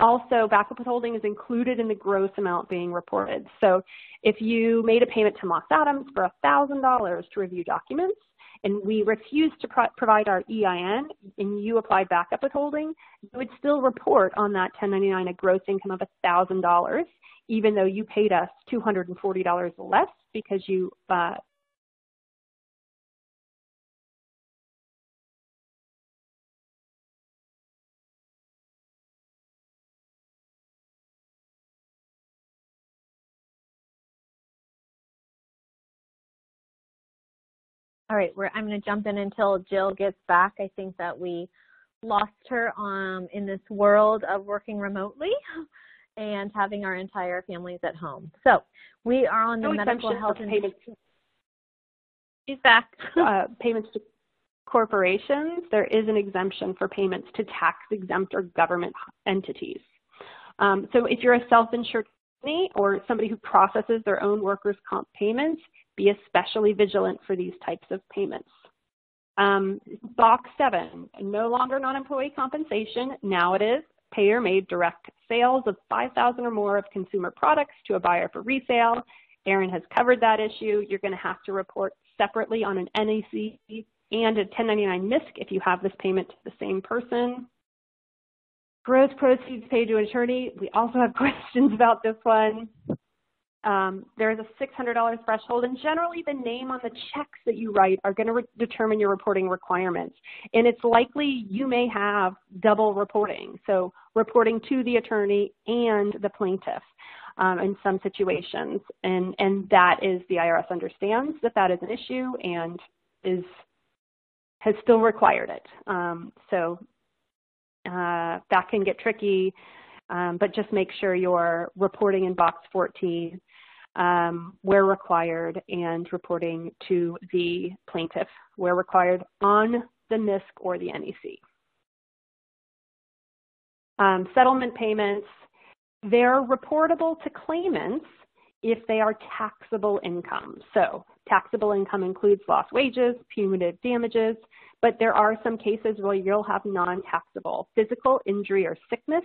Also, backup withholding is included in the gross amount being reported. So if you made a payment to Moss Adams for $1,000 to review documents, and we refused to provide our EIN, and you applied backup withholding, you would still report on that 1099 a gross income of $1,000, even though you paid us $240 less because you All right, I'm going to jump in until Jill gets back. I think that we lost her in this world of working remotely and having our entire families at home. So we are on the medical health and payments. She's back. Payments to corporations, there is an exemption for payments to tax-exempt or government entities. So if you're a self-insured company or somebody who processes their own workers' comp payments, be especially vigilant for these types of payments. Box 7, no longer non-employee compensation. Now it is payer-made direct sales of $5,000 or more of consumer products to a buyer for resale. Erin has covered that issue. You're going to have to report separately on an NEC and a 1099 MISC if you have this payment to the same person. Gross proceeds paid to an attorney. We also have questions about this one. There is a $600 threshold, and generally the name on the checks that you write are going to determine your reporting requirements. And it's likely you may have double reporting, so reporting to the attorney and the plaintiff in some situations. And that is, the IRS understands that is an issue and has still required it. So that can get tricky, but just make sure you're reporting in box 14 where required and reporting to the plaintiff where required on the MISC or the NEC. Settlement payments, they're reportable to claimants if they are taxable income. So taxable income includes lost wages, punitive damages, but there are some cases where you'll have non-taxable physical injury or sickness,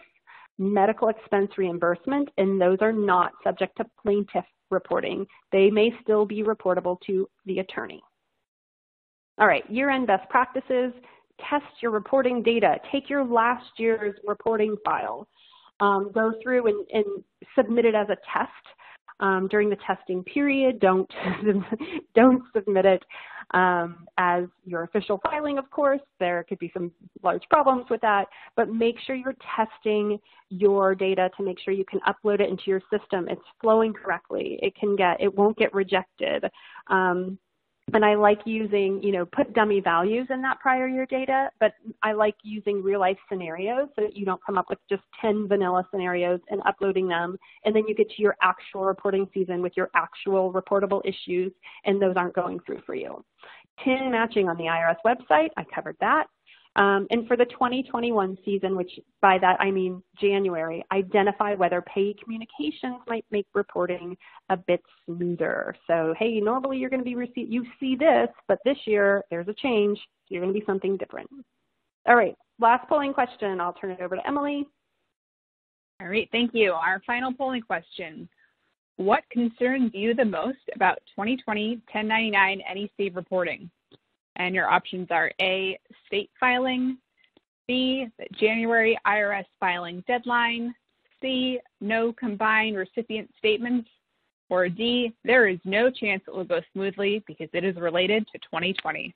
medical expense reimbursement, and those are not subject to plaintiff reporting. They may still be reportable to the attorney. All right, year-end best practices, test your reporting data. Take your last year's reporting file. Go through and submit it as a test during the testing period. Don't submit it as your official filing, of course. There could be some large problems with that, but make sure you're testing your data to make sure you can upload it into your system. It's flowing correctly. It won't get rejected. And I like using, put dummy values in that prior year data, but I like using real life scenarios so that you don't come up with just 10 vanilla scenarios and uploading them. And then you get to your actual reporting season with your actual reportable issues, and those aren't going through for you. TIN matching on the IRS website, I covered that. And for the 2021 season, which by that I mean January, identify whether pay communications might make reporting a bit smoother. So, hey, normally you're going to be you see this, but this year there's a change. So you're going to be something different. All right, last polling question. I'll turn it over to Emily. All right, thank you. Our final polling question. What concerns you the most about 2020 1099 NEC reporting? And your options are A, state filing, B, the January IRS filing deadline, C, no combined recipient statements, or D, there is no chance it will go smoothly because it is related to 2020.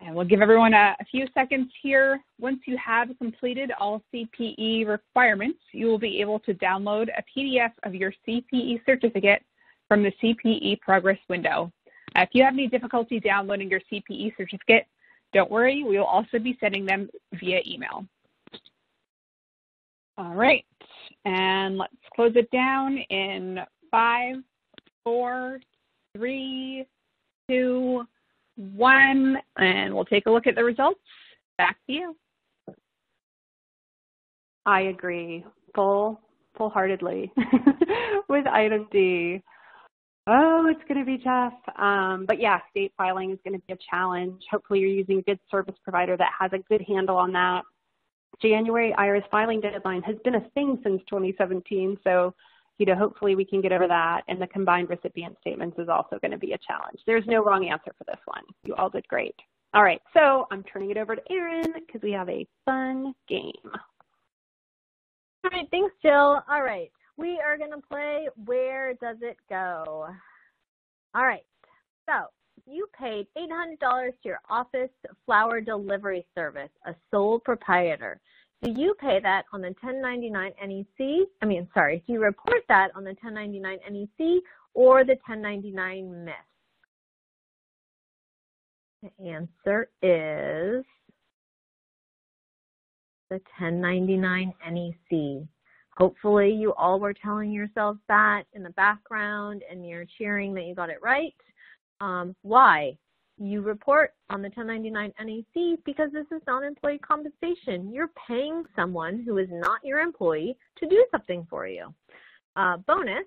And we'll give everyone a few seconds here. Once you have completed all CPE requirements, you will be able to download a PDF of your CPE certificate from the CPE progress window. If you have any difficulty downloading your CPE certificate, don't worry, we will also be sending them via email. All right, and let's close it down in 5, 4, 3, 2, 1, and we'll take a look at the results. Back to you. I agree full-heartedly with item D. Oh, it's going to be tough. But yeah, state filing is going to be a challenge. Hopefully you're using a good service provider that has a good handle on that. January IRS filing deadline has been a thing since 2017, so hopefully we can get over that. And the combined recipient statements is also going to be a challenge. There's no wrong answer for this one. You all did great. All right, so I'm turning it over to Erin because we have a fun game. All right, thanks, Jill. All right, we are going to play Where Does It Go? All right, so you paid $800 to your office flower delivery service, a sole proprietor. Do you pay that on the 1099 NEC? Do you report that on the 1099 NEC or the 1099 MIS? The answer is the 1099 NEC. Hopefully you all were telling yourselves that in the background and you're cheering that you got it right. Why? You report on the 1099 NEC because this is non-employee compensation. You're paying someone who is not your employee to do something for you. Bonus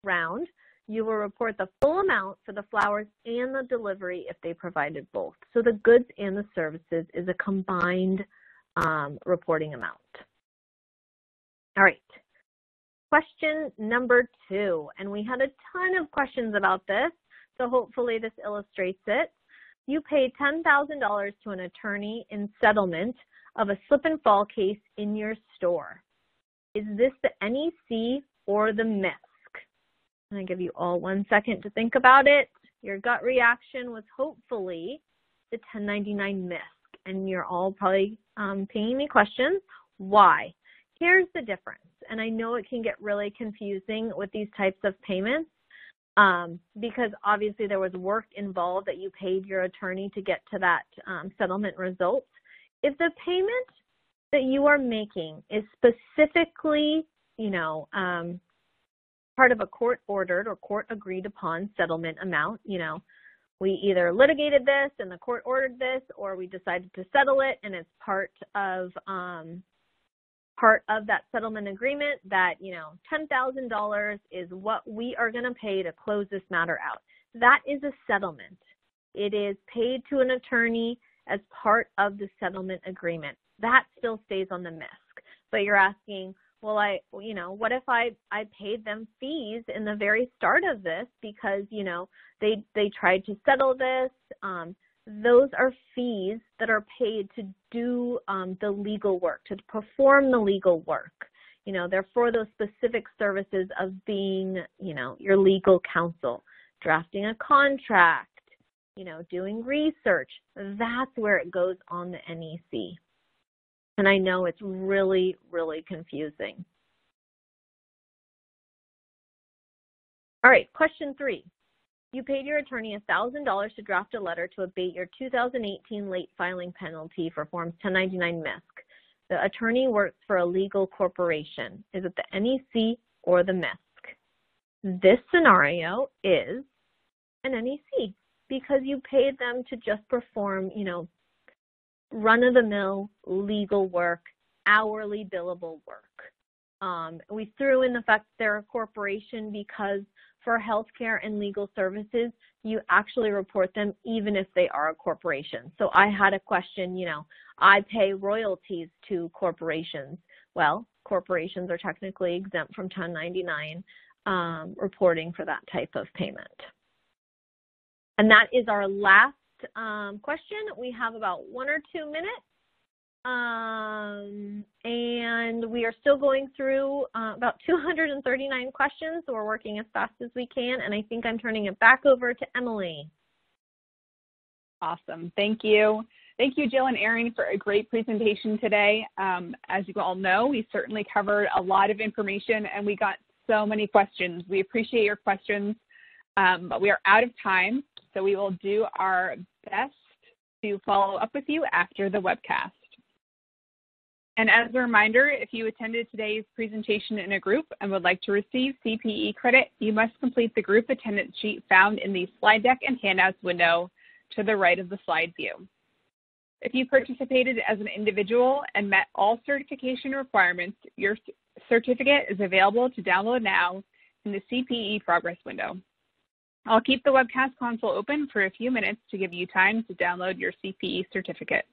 round, you will report the full amount for the flowers and the delivery if they provided both. So the goods and the services is a combined reporting amount. All right, question number 2, and we had a ton of questions about this, so hopefully this illustrates it. You paid $10,000 to an attorney in settlement of a slip and fall case in your store. Is this the NEC or the MISC? I'm going to give you all 1 second to think about it. Your gut reaction was hopefully the 1099 MISC, and you're all probably pinging me questions. Why? Here's the difference, and I know it can get really confusing with these types of payments. Because obviously there was work involved that you paid your attorney to get to that settlement result. If the payment that you are making is specifically, part of a court-ordered or court-agreed upon settlement amount, we either litigated this and the court ordered this, or we decided to settle it and it's part of that settlement agreement that, $10,000 is what we are going to pay to close this matter out. That is a settlement. It is paid to an attorney as part of the settlement agreement. That still stays on the MISC. But you're asking, well, what if I paid them fees in the very start of this because, they tried to settle this. Those are fees that are paid to do the legal work, to perform the legal work. They're for those specific services of being, your legal counsel, drafting a contract, doing research. That's where it goes on the NEC. And I know it's really, really confusing. All right, question 3. You paid your attorney $1,000 to draft a letter to abate your 2018 late filing penalty for Forms 1099 MISC. The attorney works for a legal corporation. Is it the NEC or the MISC? This scenario is an NEC because you paid them to just perform, run-of-the-mill legal work, hourly billable work. We threw in the fact that they're a corporation because for healthcare and legal services, you actually report them even if they are a corporation. So I had a question, I pay royalties to corporations. Well, corporations are technically exempt from 1099 reporting for that type of payment. And that is our last question. We have about 1 or 2 minutes. And we are still going through about 239 questions, so we're working as fast as we can, and I think I'm turning it back over to Emily. Awesome. Thank you. Thank you, Jill and Erin, for a great presentation today. As you all know, we certainly covered a lot of information, and we got so many questions. We appreciate your questions, but we are out of time, so we will do our best to follow up with you after the webcast. And as a reminder, if you attended today's presentation in a group and would like to receive CPE credit, you must complete the group attendance sheet found in the slide deck and handouts window to the right of the slide view. If you participated as an individual and met all certification requirements, your certificate is available to download now in the CPE progress window. I'll keep the webcast console open for a few minutes to give you time to download your CPE certificate.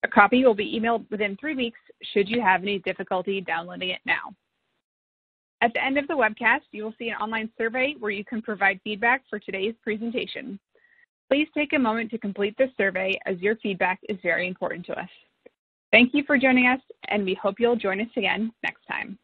A copy will be emailed within 3 weeks should you have any difficulty downloading it now. At the end of the webcast, you will see an online survey where you can provide feedback for today's presentation. Please take a moment to complete this survey as your feedback is very important to us. Thank you for joining us, and we hope you'll join us again next time.